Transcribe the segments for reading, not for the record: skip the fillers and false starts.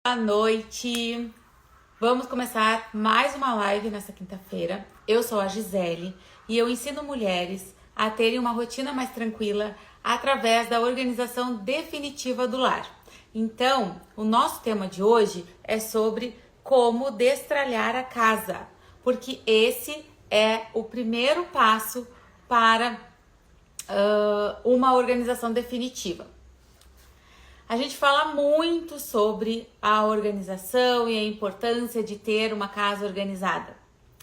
Boa noite! Vamos começar mais uma live nessa quinta-feira. Eu sou a Gisele e eu ensino mulheres a terem uma rotina mais tranquila através da organização definitiva do lar. Então, o nosso tema de hoje é sobre como destralhar a casa, porque esse é o primeiro passo para uma organização definitiva. A gente fala muito sobre a organização e a importância de ter uma casa organizada,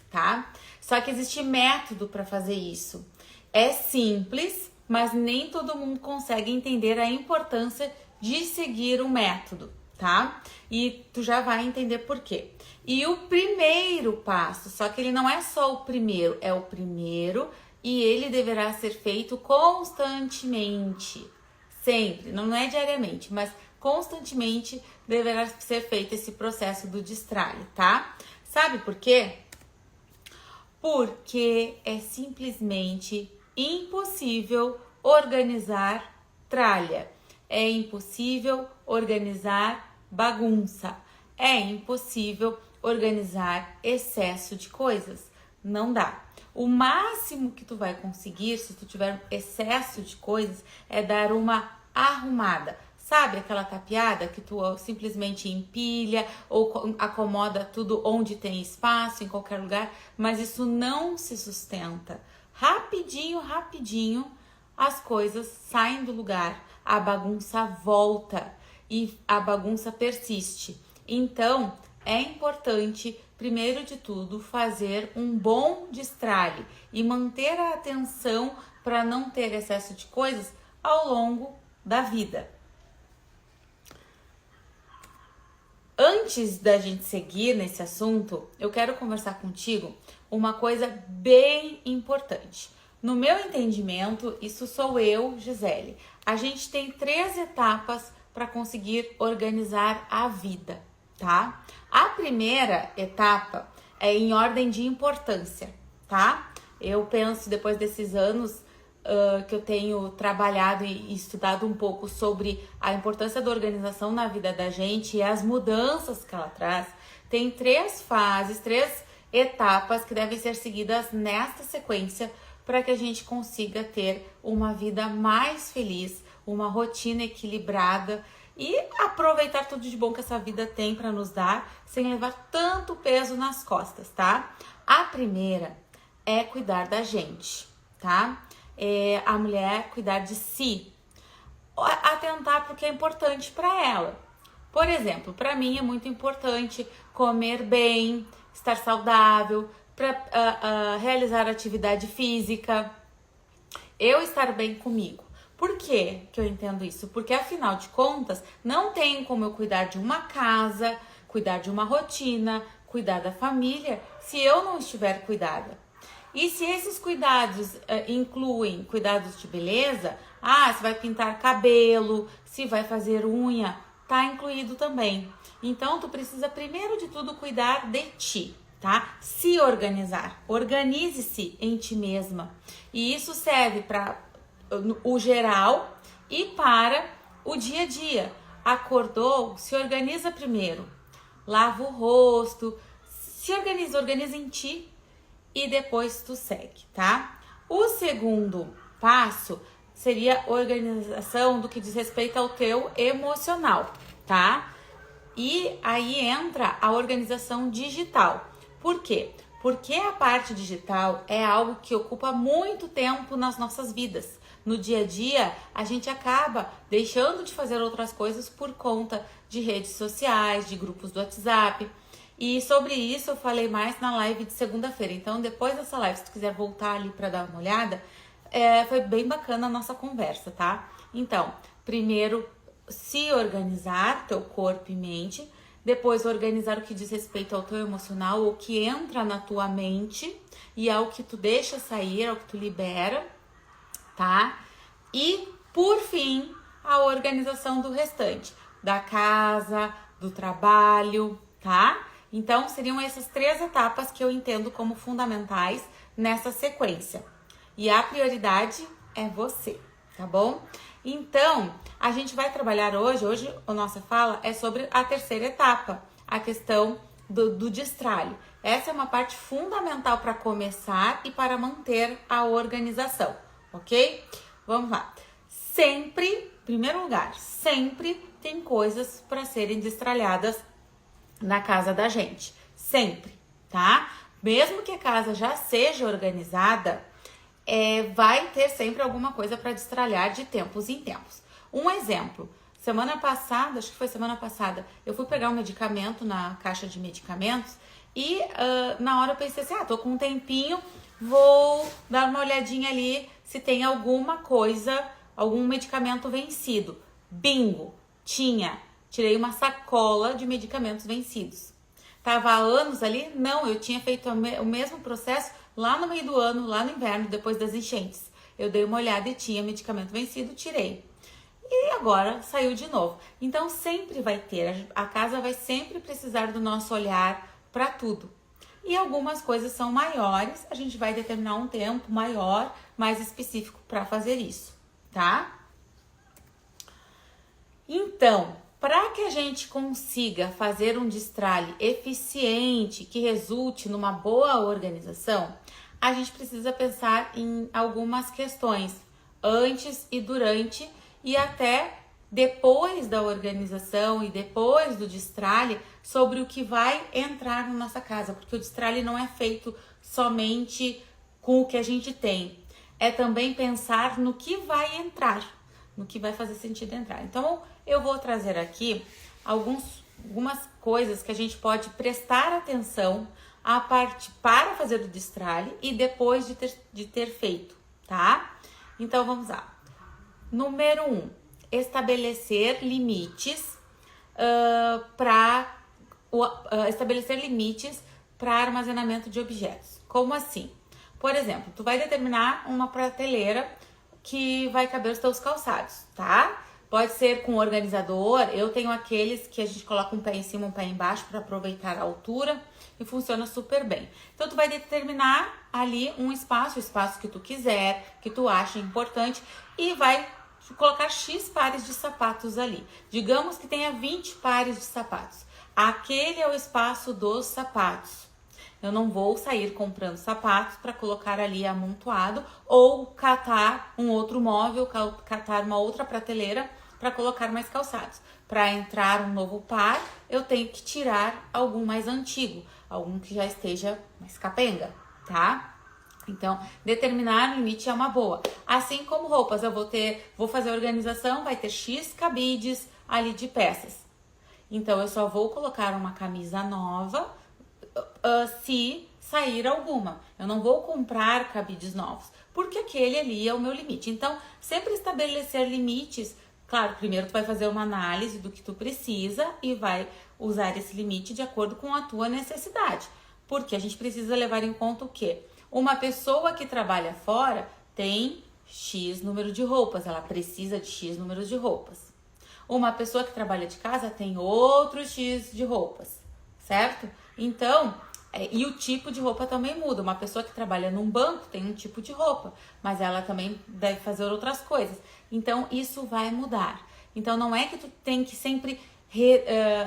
tá? Só que existe método para fazer isso. É simples, mas nem todo mundo consegue entender a importância de seguir um método, tá? E tu já vai entender por quê. E o primeiro passo, só que ele não é só o primeiro, é o primeiro e ele deverá ser feito constantemente. Sempre, não é diariamente, mas constantemente deverá ser feito esse processo do destralhe, tá? Sabe por quê? Porque é simplesmente impossível organizar tralha. É impossível organizar bagunça. É impossível organizar excesso de coisas. Não dá. O máximo que tu vai conseguir, se tu tiver excesso de coisas, é dar uma arrumada. Sabe aquela tapeada que tu simplesmente empilha ou acomoda tudo onde tem espaço, em qualquer lugar, mas isso não se sustenta. Rapidinho, as coisas saem do lugar, a bagunça volta e a bagunça persiste. Então, é importante, primeiro de tudo, fazer um bom destralhe e manter a atenção para não ter excesso de coisas ao longo da vida. Antes da gente seguir nesse assunto, eu quero conversar contigo uma coisa bem importante. No meu entendimento, isso sou eu, Gisele. A gente tem 3 etapas para conseguir organizar a vida, tá? A primeira etapa é em ordem de importância, tá? Eu penso, depois desses anos que eu tenho trabalhado e estudado um pouco sobre a importância da organização na vida da gente e as mudanças que ela traz, tem 3 fases, 3 etapas que devem ser seguidas nesta sequência para que a gente consiga ter uma vida mais feliz, uma rotina equilibrada e aproveitar tudo de bom que essa vida tem para nos dar, sem levar tanto peso nas costas, tá? A primeira é cuidar da gente, tá? É a mulher cuidar de si, atentar para o que é importante para ela. Por exemplo, para mim é muito importante comer bem, estar saudável, para realizar atividade física, eu estar bem comigo. Por que eu entendo isso? Porque afinal de contas, não tem como eu cuidar de uma casa, cuidar de uma rotina, cuidar da família, se eu não estiver cuidada. E se esses cuidados incluem cuidados de beleza, se vai pintar cabelo, se vai fazer unha, tá incluído também. Então, tu precisa primeiro de tudo cuidar de ti, tá? Se organizar, organize-se em ti mesma. E isso serve para o geral e para o dia a dia. Acordou, se organiza primeiro. Lava o rosto, se organiza em ti e depois tu segue, tá? O segundo passo seria a organização do que diz respeito ao teu emocional, tá? E aí entra a organização digital. Por quê? Porque a parte digital é algo que ocupa muito tempo nas nossas vidas. No dia a dia, a gente acaba deixando de fazer outras coisas por conta de redes sociais, de grupos do WhatsApp. E sobre isso eu falei mais na live de segunda-feira. Então, depois dessa live, se tu quiser voltar ali para dar uma olhada, foi bem bacana a nossa conversa, tá? Então, primeiro, se organizar, teu corpo e mente. Depois, organizar o que diz respeito ao teu emocional, o que entra na tua mente e ao que tu deixa sair, ao que tu libera, tá? E, por fim, a organização do restante, da casa, do trabalho, tá? Então, seriam essas 3 etapas que eu entendo como fundamentais nessa sequência. E a prioridade é você, tá bom? Então, a gente vai trabalhar hoje a nossa fala é sobre a terceira etapa, a questão do destralhe. Essa é uma parte fundamental para começar e para manter a organização, ok? Vamos lá. Sempre, em primeiro lugar, sempre tem coisas para serem destralhadas na casa da gente. Sempre, tá? Mesmo que a casa já seja organizada, vai ter sempre alguma coisa para destralhar de tempos em tempos. Um exemplo, semana passada, acho que foi semana passada, eu fui pegar um medicamento na caixa de medicamentos e na hora eu pensei assim, tô com um tempinho, vou dar uma olhadinha ali se tem alguma coisa, algum medicamento vencido. Bingo, tirei uma sacola de medicamentos vencidos. Tava há anos ali? Não, eu tinha feito o mesmo processo lá no meio do ano, lá no inverno, depois das enchentes. Eu dei uma olhada e tinha medicamento vencido, tirei. E agora saiu de novo. Então sempre vai ter, a casa vai sempre precisar do nosso olhar para tudo. E algumas coisas são maiores, a gente vai determinar um tempo maior, mais específico para fazer isso, tá? Então, para que a gente consiga fazer um destralhe eficiente, que resulte numa boa organização, a gente precisa pensar em algumas questões antes e durante e até depois da organização e depois do destralhe sobre o que vai entrar na nossa casa, porque o destralhe não é feito somente com o que a gente tem, é também pensar no que vai entrar, no que vai fazer sentido entrar. Então, eu vou trazer aqui algumas coisas que a gente pode prestar atenção a parte para fazer o destralhe e depois de ter feito, tá? Então, vamos lá. Número 1, estabelecer limites para armazenamento de objetos. Como assim? Por exemplo, tu vai determinar uma prateleira que vai caber os teus calçados, tá? Pode ser com organizador, eu tenho aqueles que a gente coloca um pé em cima, um pé embaixo para aproveitar a altura e funciona super bem. Então, tu vai determinar ali um espaço, o espaço que tu quiser, que tu acha importante e vai colocar X pares de sapatos ali. Digamos que tenha 20 pares de sapatos. Aquele é o espaço dos sapatos. Eu não vou sair comprando sapatos para colocar ali amontoado ou catar um outro móvel, catar uma outra prateleira para colocar mais calçados. Para entrar um novo par, eu tenho que tirar algum mais antigo, algum que já esteja mais capenga, tá? Então, determinar o limite é uma boa. Assim como roupas, eu vou fazer a organização, vai ter X cabides ali de peças. Então, eu só vou colocar uma camisa nova se sair alguma. Eu não vou comprar cabides novos, porque aquele ali é o meu limite. Então, sempre estabelecer limites. Claro, primeiro tu vai fazer uma análise do que tu precisa e vai usar esse limite de acordo com a tua necessidade. Porque a gente precisa levar em conta o quê? Uma pessoa que trabalha fora tem X número de roupas, ela precisa de X número de roupas. Uma pessoa que trabalha de casa tem outro X de roupas, certo? Então, e o tipo de roupa também muda. Uma pessoa que trabalha num banco tem um tipo de roupa, mas ela também deve fazer outras coisas. Então, isso vai mudar. Então, não é que tu tem que sempre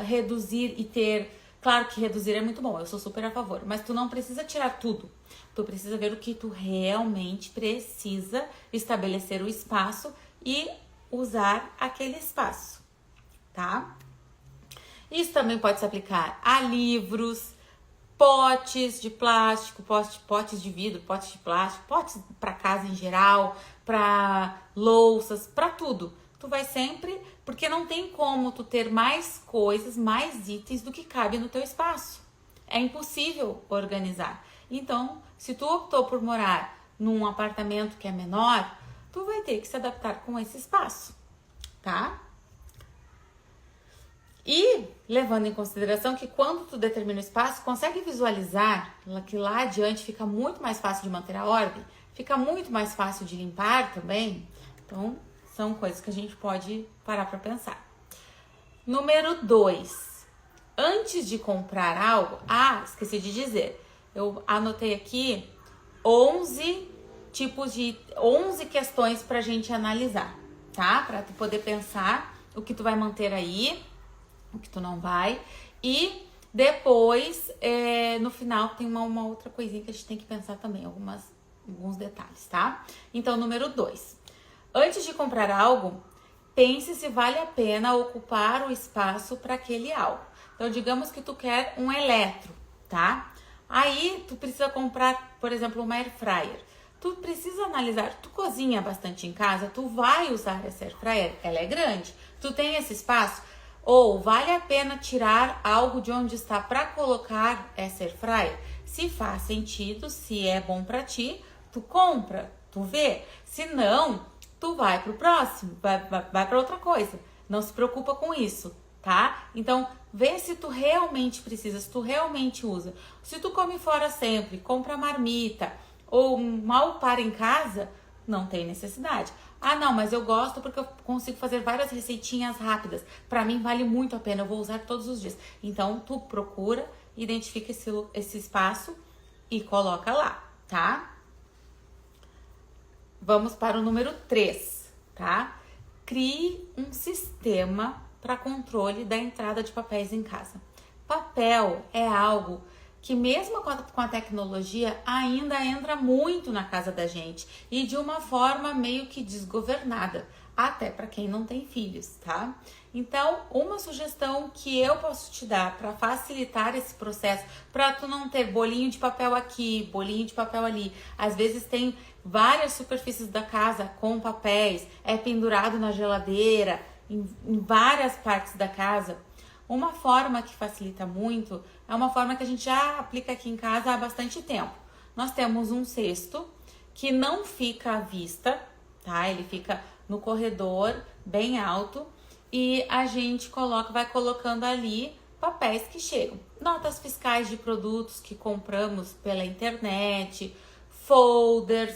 reduzir e ter... Claro que reduzir é muito bom, eu sou super a favor, mas tu não precisa tirar tudo. Tu precisa ver o que tu realmente precisa, estabelecer o espaço e usar aquele espaço, tá? Isso também pode se aplicar a livros, potes de plástico, potes de vidro, potes de plástico, potes para casa em geral, para louças, para tudo. Tu vai sempre, porque não tem como tu ter mais coisas, mais itens do que cabe no teu espaço. É impossível organizar. Então, se tu optou por morar num apartamento que é menor, tu vai ter que se adaptar com esse espaço, tá? E levando em consideração que quando tu determina o espaço, consegue visualizar que lá adiante fica muito mais fácil de manter a ordem, fica muito mais fácil de limpar também. Então, são coisas que a gente pode parar para pensar. Número 2. Antes de comprar algo... esqueci de dizer. Eu anotei aqui 11 questões para a gente analisar. tá? Pra tu poder pensar o que tu vai manter aí, o que tu não vai. E depois, no final, tem uma outra coisinha que a gente tem que pensar também, alguns detalhes, tá? Então, número 2. Antes de comprar algo, pense se vale a pena ocupar o espaço para aquele algo. Então, digamos que tu quer um eletro, tá? Aí, tu precisa comprar, por exemplo, uma air fryer. Tu precisa analisar, tu cozinha bastante em casa, tu vai usar essa air fryer, ela é grande, tu tem esse espaço? Ou vale a pena tirar algo de onde está para colocar essa air fryer? Se faz sentido, se é bom para ti, tu compra, tu vê. Se não, tu vai pro próximo, vai para outra coisa. Não se preocupa com isso, tá? Então, vê se tu realmente precisa, se tu realmente usa. Se tu come fora sempre, compra marmita ou mal para em casa, não tem necessidade. Ah, não, mas eu gosto porque eu consigo fazer várias receitinhas rápidas. Pra mim vale muito a pena, eu vou usar todos os dias. Então, tu procura, identifica esse espaço e coloca lá, tá? Vamos para o número 3, tá? Crie um sistema para controle da entrada de papéis em casa. Papel é algo que mesmo com a tecnologia ainda entra muito na casa da gente e de uma forma meio que desgovernada, até para quem não tem filhos, tá? Então, uma sugestão que eu posso te dar para facilitar esse processo, para tu não ter bolinho de papel aqui, bolinho de papel ali. Às vezes tem várias superfícies da casa com papéis, é pendurado na geladeira, em várias partes da casa. Uma forma que facilita muito é uma forma que a gente já aplica aqui em casa há bastante tempo. Nós temos um cesto que não fica à vista, tá? Ele fica no corredor, bem alto, e a gente vai colocando ali papéis que chegam. Notas fiscais de produtos que compramos pela internet, folders,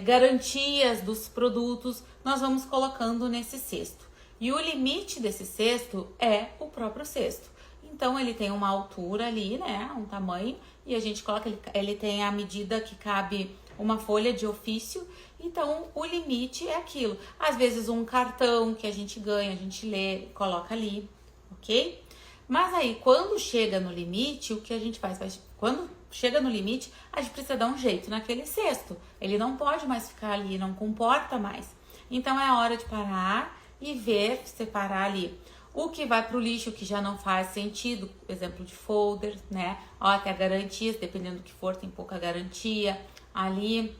garantias dos produtos, nós vamos colocando nesse cesto. E o limite desse cesto é o próprio cesto. Então, ele tem uma altura ali, né? Um tamanho. E a gente coloca, ele tem a medida que cabe uma folha de ofício. Então, o limite é aquilo. Às vezes, um cartão que a gente ganha, a gente lê, coloca ali, ok? Mas aí, quando chega no limite, o que a gente faz? Quando chega no limite, a gente precisa dar um jeito naquele cesto. Ele não pode mais ficar ali, não comporta mais. Então, é a hora de parar e ver, separar ali o que vai para o lixo, que já não faz sentido, exemplo de folder, né? Ó, até garantias, dependendo do que for, tem pouca garantia ali.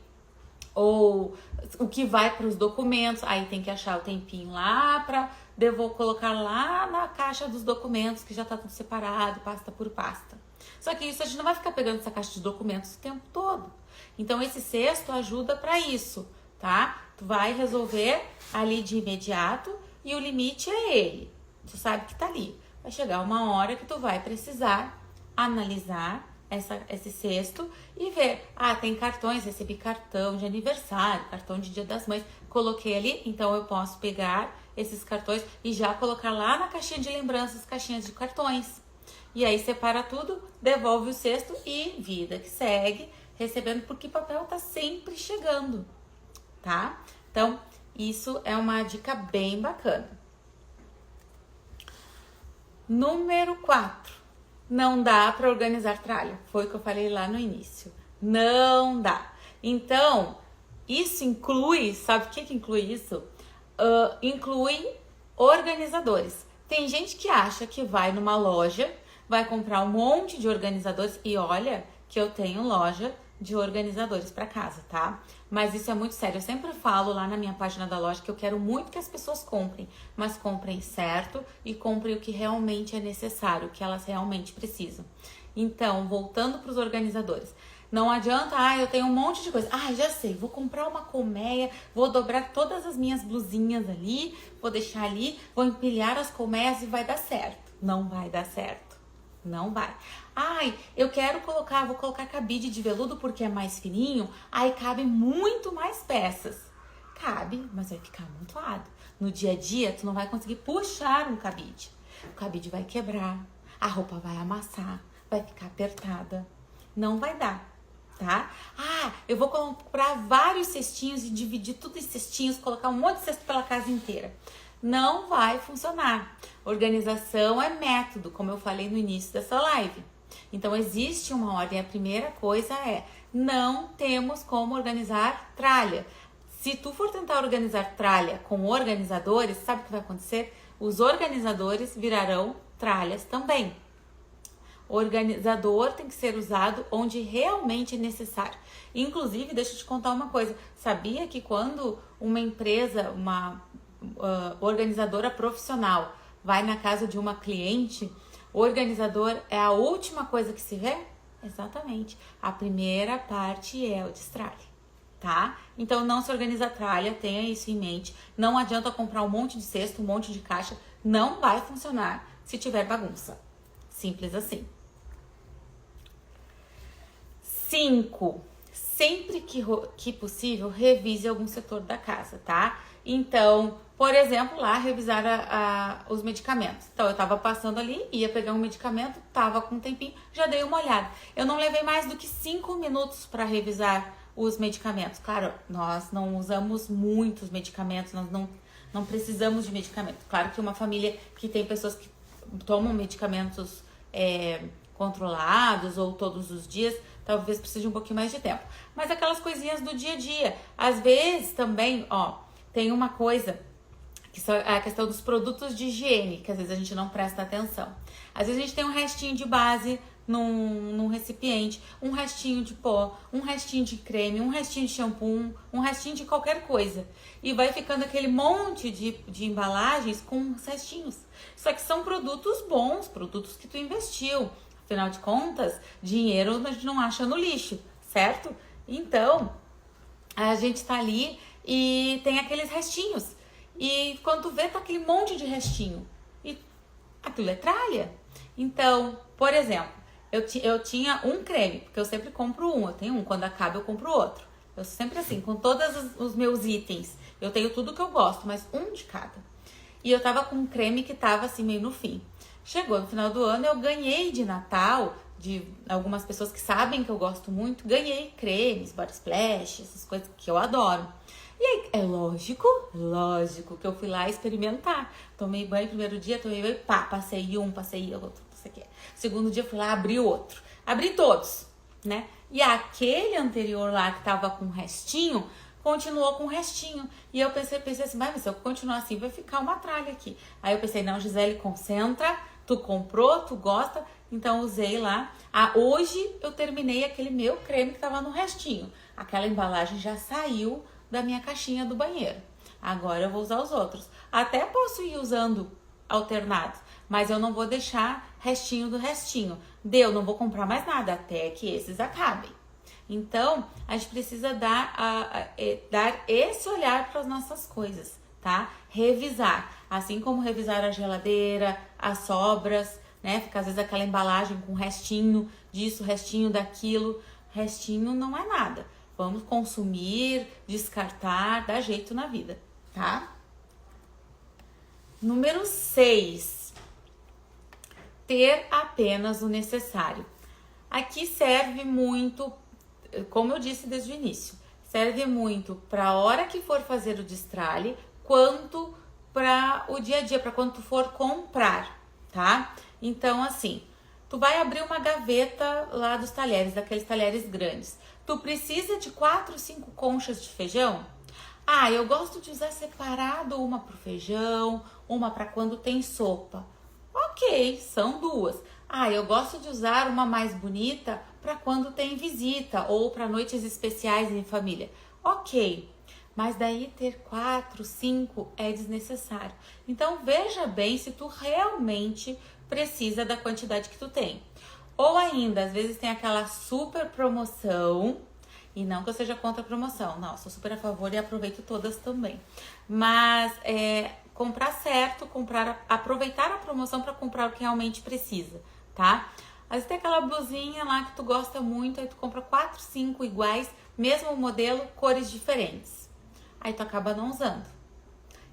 Ou o que vai para os documentos, aí tem que achar o tempinho lá para colocar lá na caixa dos documentos, que já tá tudo separado, pasta por pasta. Só que isso a gente não vai ficar pegando essa caixa de documentos o tempo todo. Então, esse cesto ajuda para isso, tá? Tu vai resolver ali de imediato e o limite é ele. Tu sabe que tá ali. Vai chegar uma hora que tu vai precisar analisar esse cesto e ver. Ah, tem cartões, recebi cartão de aniversário, cartão de Dia das Mães. Coloquei ali, então eu posso pegar esses cartões e já colocar lá na caixinha de lembranças, caixinhas de cartões. E aí separa tudo, devolve o cesto e vida que segue, recebendo, porque papel tá sempre chegando, tá? Então, isso é uma dica bem bacana. Número 4. Não dá para organizar tralha. Foi o que eu falei lá no início. Não dá. Então, isso inclui, sabe o que inclui isso? Inclui organizadores. Tem gente que acha que vai numa loja, vai comprar um monte de organizadores e olha que eu tenho loja de organizadores para casa, tá? Mas isso é muito sério. Eu sempre falo lá na minha página da loja que eu quero muito que as pessoas comprem, mas comprem certo e comprem o que realmente é necessário, o que elas realmente precisam. Então, voltando para os organizadores, não adianta, eu tenho um monte de coisa. Já sei, vou comprar uma colmeia, vou dobrar todas as minhas blusinhas ali, vou deixar ali, vou empilhar as colmeias e vai dar certo. Não vai dar certo. Não vai. Vou colocar cabide de veludo porque é mais fininho, aí cabe muito mais peças. Cabe, mas vai ficar amontoado. No dia a dia, tu não vai conseguir puxar um cabide. O cabide vai quebrar, a roupa vai amassar, vai ficar apertada. Não vai dar. tá? Ah, eu vou comprar vários cestinhos e dividir tudo em cestinhos, colocar um monte de cesto pela casa inteira. Não vai funcionar. Organização é método, como eu falei no início dessa live. Então, existe uma ordem. A primeira coisa é, não temos como organizar tralha. Se tu for tentar organizar tralha com organizadores, sabe o que vai acontecer? Os organizadores virarão tralhas também. O organizador tem que ser usado onde realmente é necessário. Inclusive, deixa eu te contar uma coisa. Sabia que quando uma empresa, uma organizadora profissional vai na casa de uma cliente, o organizador é a última coisa que se vê? Exatamente. A primeira parte é o destralhe, tá? Então não se organiza a tralha, tenha isso em mente. Não adianta comprar um monte de cesto, um monte de caixa. Não vai funcionar se tiver bagunça. Simples assim. 5. Sempre que possível, revise algum setor da casa, tá? Então, por exemplo, lá revisar os medicamentos. Então, eu tava passando ali, ia pegar um medicamento, tava com um tempinho, já dei uma olhada. Eu não levei mais do que 5 minutos para revisar os medicamentos. Claro, nós não usamos muitos medicamentos, nós não precisamos de medicamentos. Claro que uma família que tem pessoas que tomam medicamentos controlados ou todos os dias, talvez precise de um pouquinho mais de tempo. Mas aquelas coisinhas do dia a dia. Às vezes também, tem uma coisa que é a questão dos produtos de higiene, que às vezes a gente não presta atenção. Às vezes a gente tem um restinho de base num recipiente, um restinho de pó, um restinho de creme, um restinho de shampoo, um restinho de qualquer coisa. E vai ficando aquele monte de embalagens com restinhos. Só que são produtos bons, produtos que tu investiu. Afinal de contas, dinheiro a gente não acha no lixo, certo? Então, a gente tá ali e tem aqueles restinhos. E quando tu vê, tá aquele monte de restinho. E aquilo é tralha. Então, por exemplo, eu tinha um creme, porque eu sempre compro um. Eu tenho um, quando acaba eu compro outro. Eu sempre assim, com todos os meus itens. Eu tenho tudo que eu gosto, mas um de cada. E eu tava com um creme que tava assim meio no fim. Chegou no final do ano, eu ganhei de Natal, de algumas pessoas que sabem que eu gosto muito, ganhei cremes, body splash, essas coisas que eu adoro. E aí, é lógico que eu fui lá experimentar. Tomei banho primeiro dia, tomei banho, passei outro, não sei o que. Segundo dia, fui lá, abri outro. Abri todos, né? E aquele anterior lá que tava com restinho, continuou com restinho. E eu pensei assim, mas se eu continuar assim, vai ficar uma tralha aqui. Aí eu pensei, não, Gisele, concentra, tu comprou, tu gosta, então usei lá. Hoje eu terminei aquele meu creme que tava no restinho. Aquela embalagem já saiu da minha caixinha do banheiro. Agora eu vou usar os outros. Até posso ir usando alternados, mas eu não vou deixar restinho do restinho. Não vou comprar mais nada até que esses acabem. Então, a gente precisa dar esse olhar para as nossas coisas, tá? Revisar. Assim como revisar a geladeira, as sobras, né? Fica às vezes aquela embalagem com restinho disso, restinho daquilo. Restinho não é nada. Vamos consumir, descartar, dar jeito na vida, tá? Número 6. Ter apenas o necessário. Aqui serve muito, como eu disse desde o início, serve muito para a hora que for fazer o destralhe, quanto para o dia a dia, para quando tu for comprar, tá? Então, assim, tu vai abrir uma gaveta lá dos talheres, daqueles talheres grandes. Tu precisa de 4, 5 conchas de feijão? Eu gosto de usar separado, uma pro feijão, uma para quando tem sopa. Ok, são 2. Eu gosto de usar uma mais bonita para quando tem visita ou para noites especiais em família. Ok, mas daí ter 4, 5 é desnecessário. Então veja bem se tu realmente precisa da quantidade que tu tem. Ou ainda, às vezes tem aquela super promoção, e não que eu seja contra a promoção, não, sou super a favor e aproveito todas também. Mas comprar certo, aproveitar a promoção para comprar o que realmente precisa, tá? Às vezes tem aquela blusinha lá que tu gosta muito, aí tu compra 4, 5 iguais, mesmo modelo, cores diferentes. Aí tu acaba não usando.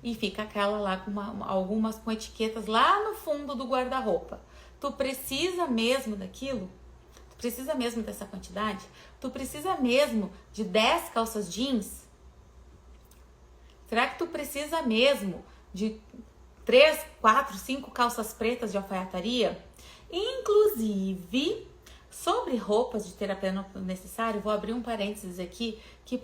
E fica aquela lá com algumas com etiquetas lá no fundo do guarda-roupa. Tu precisa mesmo daquilo? Tu precisa mesmo dessa quantidade? Tu precisa mesmo de 10 calças jeans? Será que tu precisa mesmo de 3, 4, 5 calças pretas de alfaiataria? Inclusive, sobre roupas de terapia não necessário, vou abrir um parênteses aqui, que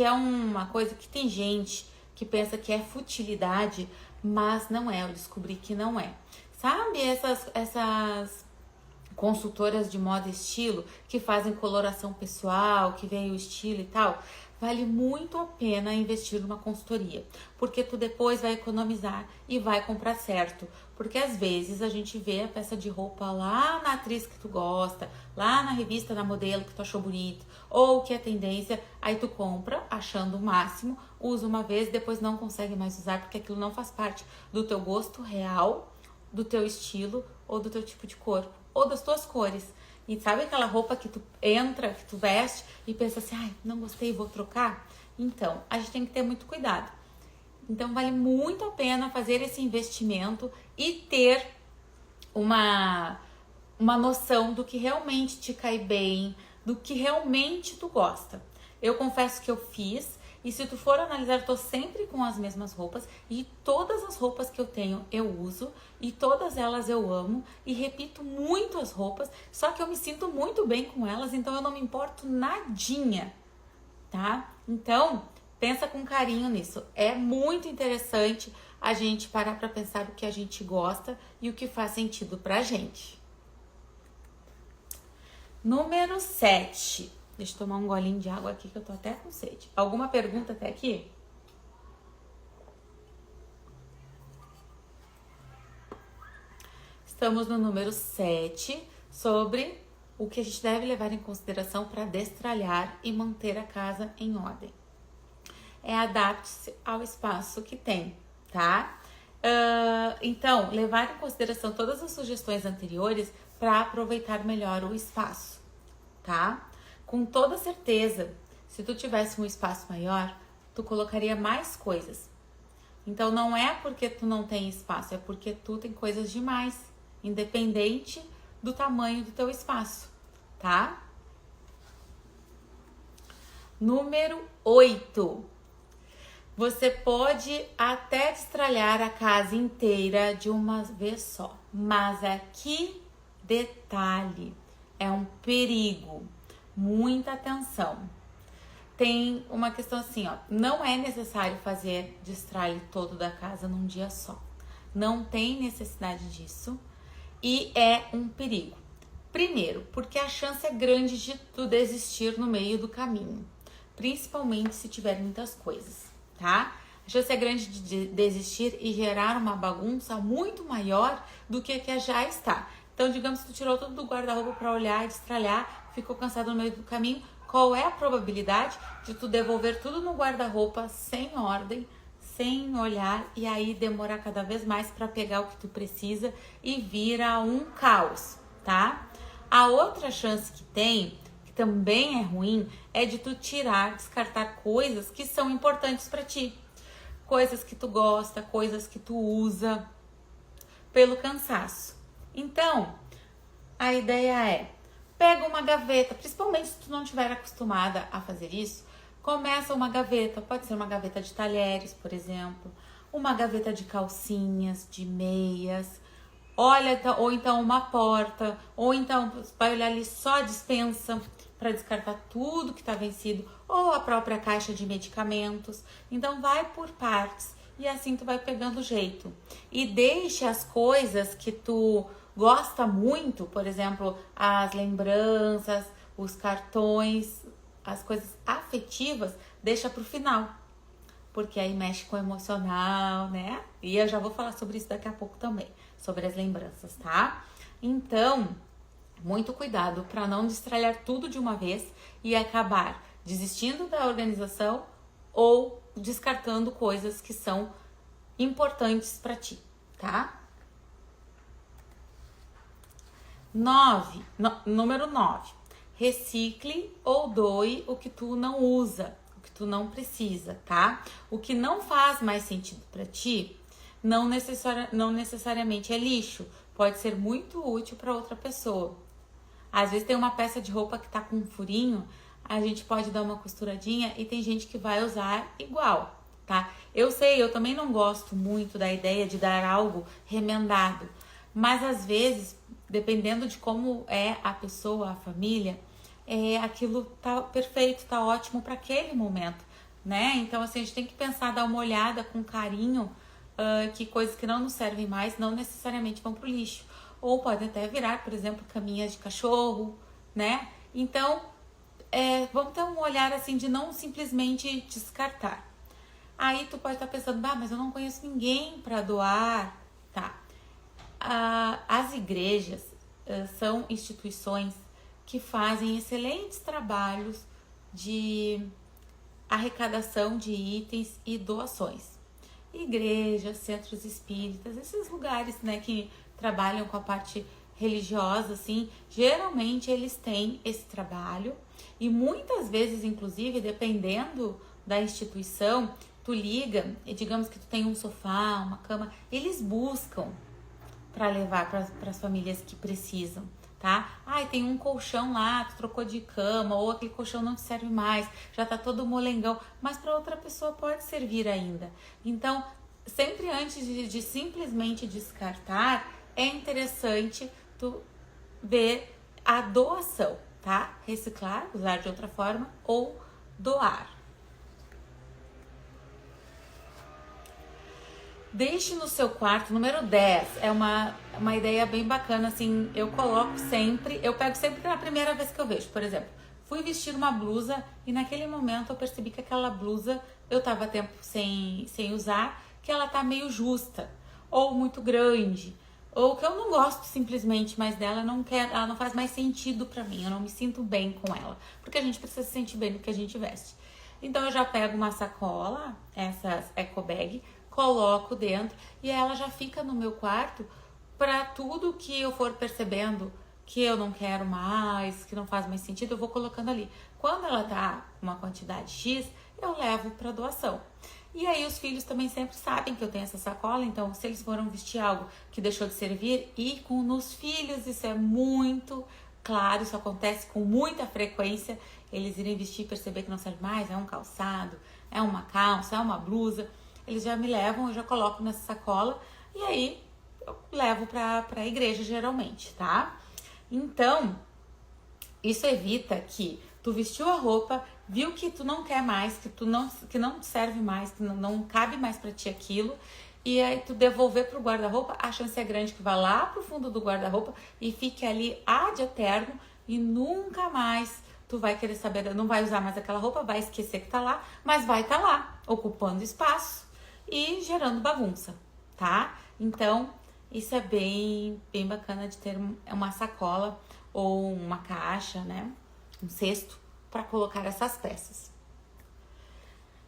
é uma coisa que tem gente que pensa que é futilidade, mas não é, eu descobri que não é. Sabe essas consultoras de moda e estilo que fazem coloração pessoal, que vem o estilo e tal? Vale muito a pena investir numa consultoria, porque tu depois vai economizar e vai comprar certo. Porque às vezes a gente vê a peça de roupa lá na atriz que tu gosta, lá na revista da modelo que tu achou bonito, ou que é tendência, aí tu compra achando o máximo, usa uma vez, depois não consegue mais usar, porque aquilo não faz parte do teu gosto real, do teu estilo, ou do teu tipo de corpo, ou das tuas cores. E sabe aquela roupa que tu entra, que tu veste e pensa assim, ai, não gostei, vou trocar? Então, a gente tem que ter muito cuidado. Então, vale muito a pena fazer esse investimento e ter uma noção do que realmente te cai bem, do que realmente tu gosta. Eu confesso que eu fiz, e se tu for analisar, eu tô sempre com as mesmas roupas, e todas as roupas que eu tenho eu uso, e todas elas eu amo, e repito muito as roupas, só que eu me sinto muito bem com elas, então eu não me importo nadinha, tá? Então, pensa com carinho nisso. É muito interessante a gente parar pra pensar o que a gente gosta e o que faz sentido pra gente. Número 7. Deixa eu tomar um golinho de água aqui que eu tô até com sede. Alguma pergunta até aqui? Estamos no número 7, sobre o que a gente deve levar em consideração para destralhar e manter a casa em ordem. É adapte-se ao espaço que tem, tá? Então, levar em consideração todas as sugestões anteriores para aproveitar melhor o espaço, tá? Com toda certeza, se tu tivesse um espaço maior, tu colocaria mais coisas. Então, não é porque tu não tem espaço, é porque tu tem coisas demais, independente do tamanho do teu espaço, tá? Número 8. Você pode até destralhar a casa inteira de uma vez só, mas aqui, detalhe, é um perigo. Muita atenção. Tem uma questão assim, ó, não é necessário fazer destralhe todo da casa num dia só. Não tem necessidade disso e é um perigo. Primeiro, porque a chance é grande de tu desistir no meio do caminho, principalmente se tiver muitas coisas, tá? A chance é grande de desistir e gerar uma bagunça muito maior do que já está. Então, digamos que tu tirou tudo do guarda-roupa para olhar e destralhar, ficou cansado no meio do caminho, qual é a probabilidade de tu devolver tudo no guarda-roupa sem ordem, sem olhar, e aí demorar cada vez mais para pegar o que tu precisa e vira um caos, tá? A outra chance que tem, que também é ruim, é de tu descartar coisas que são importantes para ti. Coisas que tu gosta, coisas que tu usa, pelo cansaço. Então, a ideia é, pega uma gaveta, principalmente se tu não estiver acostumada a fazer isso, começa uma gaveta, pode ser uma gaveta de talheres, por exemplo, uma gaveta de calcinhas, de meias, ou então uma porta, ou então vai olhar ali só a despensa para descartar tudo que está vencido, ou a própria caixa de medicamentos. Então vai por partes e assim tu vai pegando jeito. E deixe as coisas que tu gosta muito, por exemplo, as lembranças, os cartões, as coisas afetivas, deixa pro final, porque aí mexe com o emocional, né? E eu já vou falar sobre isso daqui a pouco também, sobre as lembranças, tá? Então, muito cuidado para não destralhar tudo de uma vez e acabar desistindo da organização ou descartando coisas que são importantes para ti, tá? Número 9. Recicle ou doe o que tu não usa, o que tu não precisa, tá? O que não faz mais sentido para ti, não necessariamente é lixo, pode ser muito útil para outra pessoa. Às vezes tem uma peça de roupa que tá com um furinho, a gente pode dar uma costuradinha e tem gente que vai usar igual, tá? Eu sei, eu também não gosto muito da ideia de dar algo remendado, mas às vezes, dependendo de como é a pessoa, a família, aquilo tá perfeito, tá ótimo para aquele momento, né? Então, assim, a gente tem que pensar, dar uma olhada com carinho, que coisas que não nos servem mais não necessariamente vão pro lixo. Ou pode até virar, por exemplo, caminhas de cachorro, né? Então, vamos ter um olhar assim de não simplesmente descartar. Aí tu pode estar pensando, mas eu não conheço ninguém para doar, tá? As igrejas são instituições que fazem excelentes trabalhos de arrecadação de itens e doações. Igrejas, centros espíritas, esses lugares, né, que trabalham com a parte religiosa, assim, geralmente eles têm esse trabalho e muitas vezes, inclusive, dependendo da instituição, tu liga e digamos que tu tem um sofá, uma cama, eles buscam para levar para as famílias que precisam, tá? Tem um colchão lá, tu trocou de cama, ou aquele colchão não te serve mais, já tá todo molengão, mas para outra pessoa pode servir ainda. Então, sempre antes de simplesmente descartar, é interessante tu ver a doação, tá? Reciclar, usar de outra forma ou doar. Deixe no seu quarto, número 10, é uma ideia bem bacana, assim, eu coloco sempre, eu pego sempre na primeira vez que eu vejo, por exemplo, fui vestir uma blusa e naquele momento eu percebi que aquela blusa eu tava tempo sem usar, que ela tá meio justa, ou muito grande, ou que eu não gosto simplesmente mais dela, ela não faz mais sentido pra mim, eu não me sinto bem com ela, porque a gente precisa se sentir bem no que a gente veste. Então eu já pego uma sacola, essas eco bag, coloco dentro e ela já fica no meu quarto para tudo que eu for percebendo que eu não quero mais, que não faz mais sentido, eu vou colocando ali. Quando ela tá uma quantidade X, eu levo para doação. E aí os filhos também sempre sabem que eu tenho essa sacola, então se eles foram vestir algo que deixou de servir, e nos filhos isso é muito claro, isso acontece com muita frequência, eles irem vestir e perceber que não serve mais, é um calçado, é uma calça, é uma blusa, eles já me levam, eu já coloco nessa sacola e aí eu levo pra igreja geralmente, tá? Então, isso evita que tu vestiu a roupa, viu que tu não quer mais, que não te serve mais, que não cabe mais pra ti aquilo, e aí tu devolver pro guarda-roupa, a chance é grande que vá lá pro fundo do guarda-roupa e fique ali ad eterno e nunca mais tu vai querer saber, não vai usar mais aquela roupa, vai esquecer que tá lá, mas vai tá lá, ocupando espaço e gerando bagunça, tá? Então, isso é bem bacana de ter uma sacola ou uma caixa, né? Um cesto para colocar essas peças.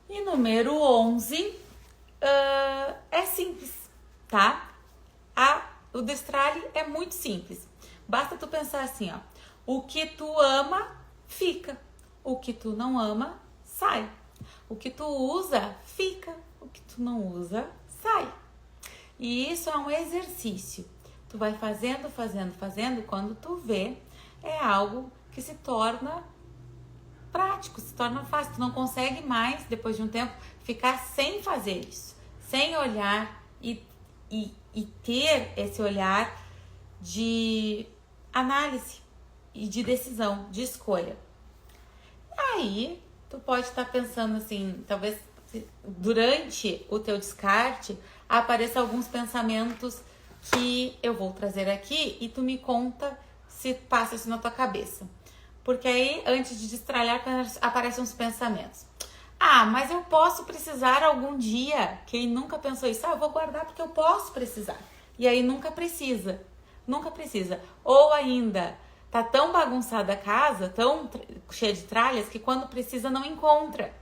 E número 11 é simples, tá? O destralhe é muito simples. Basta tu pensar assim, ó. O que tu ama, fica. O que tu não ama, sai. O que tu usa, fica. O que tu não usa, sai. E isso é um exercício. Tu vai fazendo, quando tu vê, é algo que se torna prático, se torna fácil. Tu não consegue mais, depois de um tempo, ficar sem fazer isso. Sem olhar e ter esse olhar de análise e de decisão, de escolha. Aí, tu pode estar pensando assim, talvez durante o teu descarte apareçam alguns pensamentos que eu vou trazer aqui e tu me conta se passa isso na tua cabeça. Porque aí, antes de destralhar, aparecem uns pensamentos. Mas eu posso precisar algum dia. Quem nunca pensou isso? Eu vou guardar porque eu posso precisar. E aí nunca precisa. Nunca precisa. Ou ainda, tá tão bagunçada a casa, tão cheia de tralhas, que quando precisa não encontra.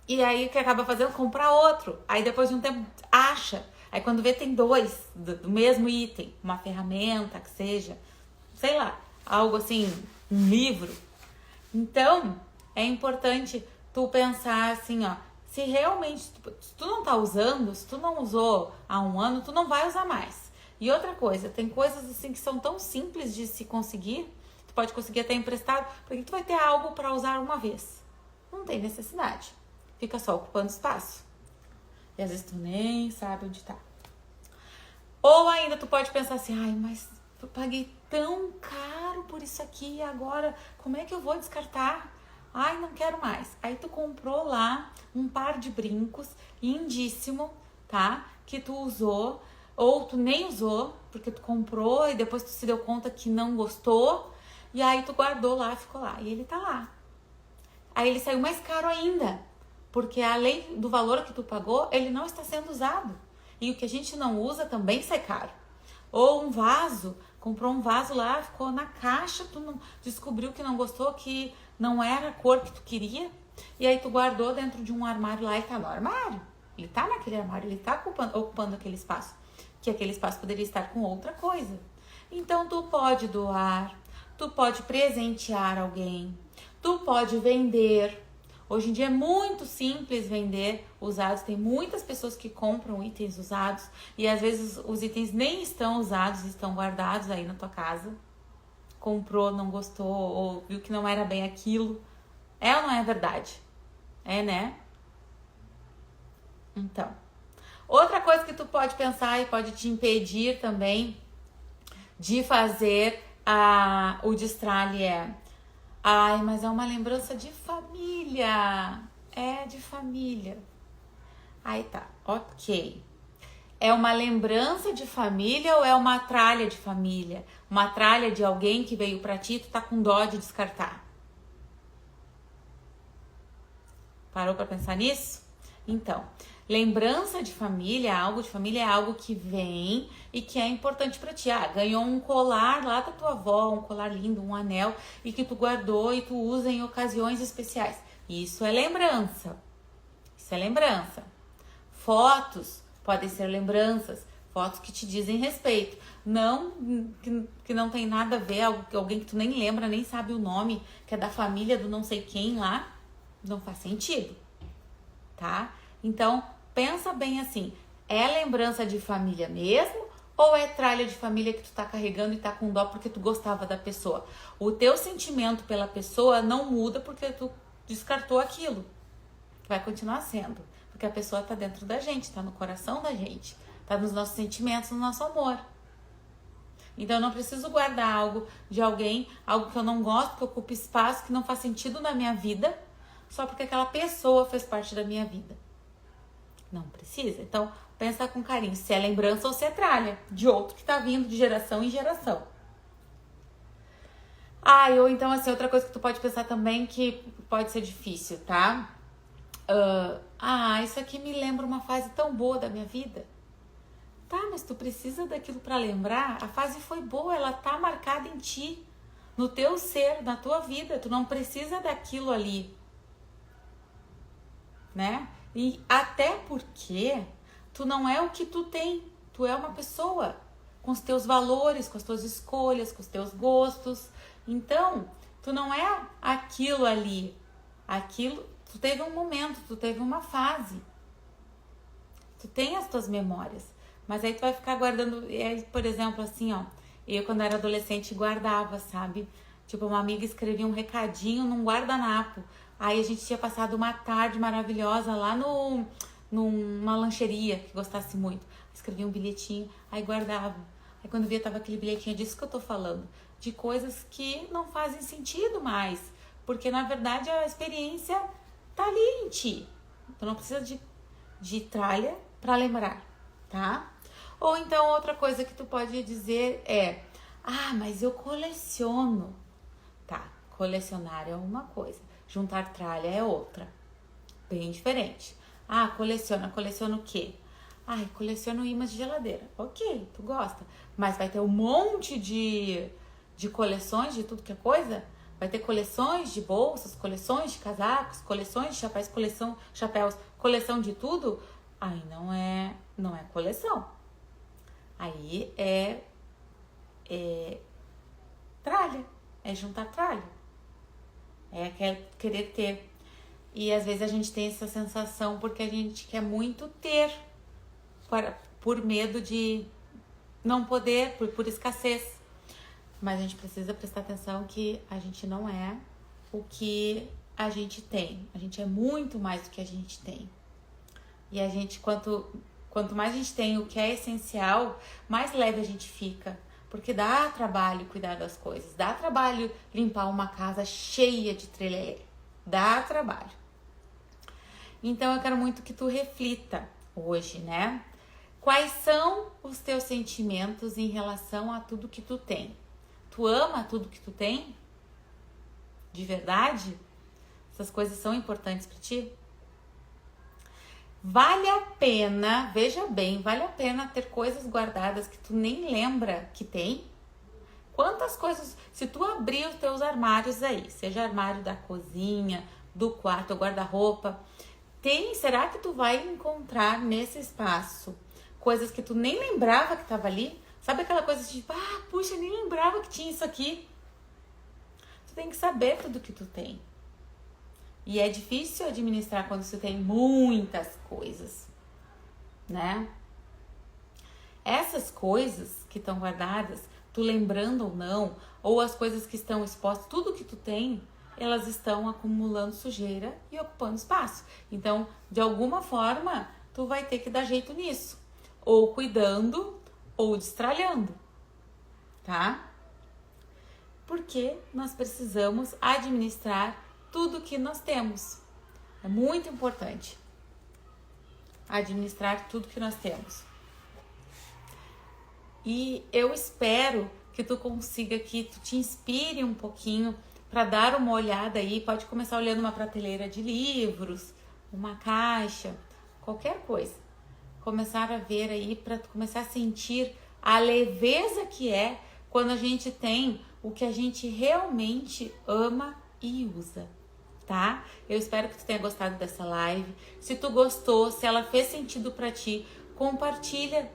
E aí o que acaba fazendo? Comprar outro. Aí depois de um tempo acha. Aí quando vê tem dois do mesmo item. Uma ferramenta que seja. Sei lá. Algo assim. Um livro. Então é importante tu pensar assim, ó. Se realmente, se tu não tá usando, se tu não usou há um ano, tu não vai usar mais. E outra coisa, tem coisas assim que são tão simples de se conseguir. tu pode conseguir até emprestado, porque tu vai ter algo para usar uma vez. Não tem necessidade. Fica só ocupando espaço. E às vezes tu nem sabe onde tá. Ou ainda tu pode pensar assim, ai, mas eu paguei tão caro por isso aqui e agora como é que eu vou descartar? Ai, não quero mais. Aí tu comprou lá um par de brincos lindíssimo, tá? Que tu usou, ou tu nem usou, porque tu comprou e depois tu se deu conta que não gostou, e aí tu guardou lá, ficou lá, e ele tá lá. Aí ele saiu mais caro ainda, porque além do valor que tu pagou, ele não está sendo usado. E o que a gente não usa também sai caro. Ou um vaso, comprou um vaso lá, ficou na caixa, tu não descobriu que não gostou, que não era a cor que tu queria, e aí tu guardou dentro de um armário lá e tá no armário. Ele tá naquele armário, ele tá ocupando aquele espaço, que aquele espaço poderia estar com outra coisa. Então tu pode doar, tu pode presentear alguém, tu pode vender. Hoje em dia é muito simples vender usados, tem muitas pessoas que compram itens usados e às vezes os itens nem estão usados, estão guardados aí na tua casa. Comprou, não gostou ou viu que não era bem aquilo. É ou não é verdade? É, né? Então, outra coisa que tu pode pensar e pode te impedir também de fazer o destralhe é: ai, mas é uma lembrança de família. É de família. Aí tá, ok. É uma lembrança de família ou é uma tralha de família? Uma tralha de alguém que veio pra ti e tu tá com dó de descartar? Parou pra pensar nisso? Então, lembrança de família, algo de família é algo que vem e que é importante pra ti. Ah, ganhou um colar lá da tua avó, um colar lindo, um anel, e que tu guardou e tu usa em ocasiões especiais. Isso é lembrança. Isso é lembrança. Fotos podem ser lembranças, fotos que te dizem respeito. Não, que não tem nada a ver, alguém que tu nem lembra, nem sabe o nome, que é da família do não sei quem lá, não faz sentido, tá? Então, pensa bem assim, é lembrança de família mesmo ou é tralha de família que tu tá carregando e tá com dó porque tu gostava da pessoa? O teu sentimento pela pessoa não muda porque tu descartou aquilo. Vai continuar sendo, porque a pessoa tá dentro da gente, tá no coração da gente, tá nos nossos sentimentos, no nosso amor. Então eu não preciso guardar algo de alguém, algo que eu não gosto, que ocupa espaço, que não faz sentido na minha vida, só porque aquela pessoa fez parte da minha vida. Não precisa. Então, pensa com carinho se é lembrança ou se é tralha de outro que tá vindo de geração em geração. Ou então, assim, outra coisa que tu pode pensar também que pode ser difícil, tá? Isso aqui me lembra uma fase tão boa da minha vida. Tá, mas tu precisa daquilo pra lembrar? A fase foi boa, ela tá marcada em ti, no teu ser, na tua vida. Tu não precisa daquilo ali, né? E até porque tu não é o que tu tem, tu é uma pessoa com os teus valores, com as tuas escolhas, com os teus gostos. Então, tu não é aquilo ali, aquilo, tu teve um momento, tu teve uma fase, tu tem as tuas memórias, mas aí tu vai ficar guardando, por exemplo, assim, ó, eu quando era adolescente guardava, sabe? Tipo, uma amiga escrevia um recadinho num guardanapo. Aí a gente tinha passado uma tarde maravilhosa lá numa lancheria que gostasse muito. Escrevia um bilhetinho, aí guardava. Aí quando via, tava aquele bilhetinho, disso que eu tô falando. De coisas que não fazem sentido mais. Porque, na verdade, a experiência tá ali em ti. Tu não precisa de tralha pra lembrar, tá? Ou então, outra coisa que tu pode dizer é: mas eu coleciono. Tá, colecionar é uma coisa. Juntar tralha é outra, bem diferente. Coleciona o quê? Coleciono ímãs de geladeira. Ok, tu gosta. Mas vai ter um monte de coleções de tudo que é coisa? Vai ter coleções de bolsas, coleções de casacos, coleções de chapéus, coleção de tudo? Aí não é coleção. Aí é tralha, é juntar tralha. É querer ter. E às vezes a gente tem essa sensação porque a gente quer muito ter, por medo de não poder, por escassez. Mas a gente precisa prestar atenção que a gente não é o que a gente tem. A gente é muito mais do que a gente tem. E a gente, quanto mais a gente tem o que é essencial, mais leve a gente fica. Porque dá trabalho cuidar das coisas. Dá trabalho limpar uma casa cheia de trelelê. Dá trabalho. Então eu quero muito que tu reflita hoje, né? Quais são os teus sentimentos em relação a tudo que tu tem? Tu ama tudo que tu tem? De verdade? Essas coisas são importantes para ti? Vale a pena, veja bem, vale a pena ter coisas guardadas que tu nem lembra que tem? Quantas coisas, se tu abrir os teus armários aí, seja armário da cozinha, do quarto, guarda-roupa, será que tu vai encontrar nesse espaço coisas que tu nem lembrava que tava ali? Sabe aquela coisa tipo, puxa, nem lembrava que tinha isso aqui. Tu tem que saber tudo que tu tem. E é difícil administrar quando você tem muitas coisas, né? Essas coisas que estão guardadas, tu lembrando ou não, ou as coisas que estão expostas, tudo que tu tem, elas estão acumulando sujeira e ocupando espaço. Então, de alguma forma, tu vai ter que dar jeito nisso. Ou cuidando, ou destralhando, tá? Porque nós precisamos administrar tudo que nós temos. É muito importante administrar tudo que nós temos. E eu espero que tu consiga, que tu te inspire um pouquinho para dar uma olhada aí. Pode começar olhando uma prateleira de livros, uma caixa, qualquer coisa. Começar a ver aí para tu começar a sentir a leveza que é quando a gente tem o que a gente realmente ama e usa, tá? Eu espero que tu tenha gostado dessa live. Se tu gostou, se ela fez sentido para ti, compartilha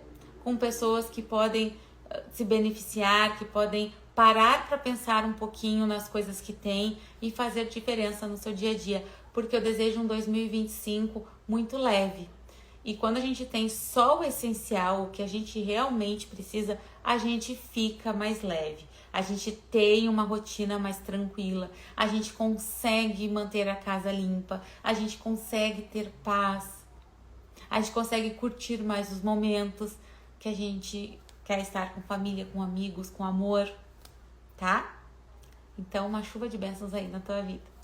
com pessoas que podem se beneficiar, que podem parar para pensar um pouquinho nas coisas que tem e fazer diferença no seu dia a dia, porque eu desejo um 2025 muito leve. E quando a gente tem só o essencial, o que a gente realmente precisa, a gente fica mais leve. A gente tem uma rotina mais tranquila. A gente consegue manter a casa limpa. A gente consegue ter paz. A gente consegue curtir mais os momentos que a gente quer estar com família, com amigos, com amor, tá? Então, uma chuva de bênçãos aí na tua vida.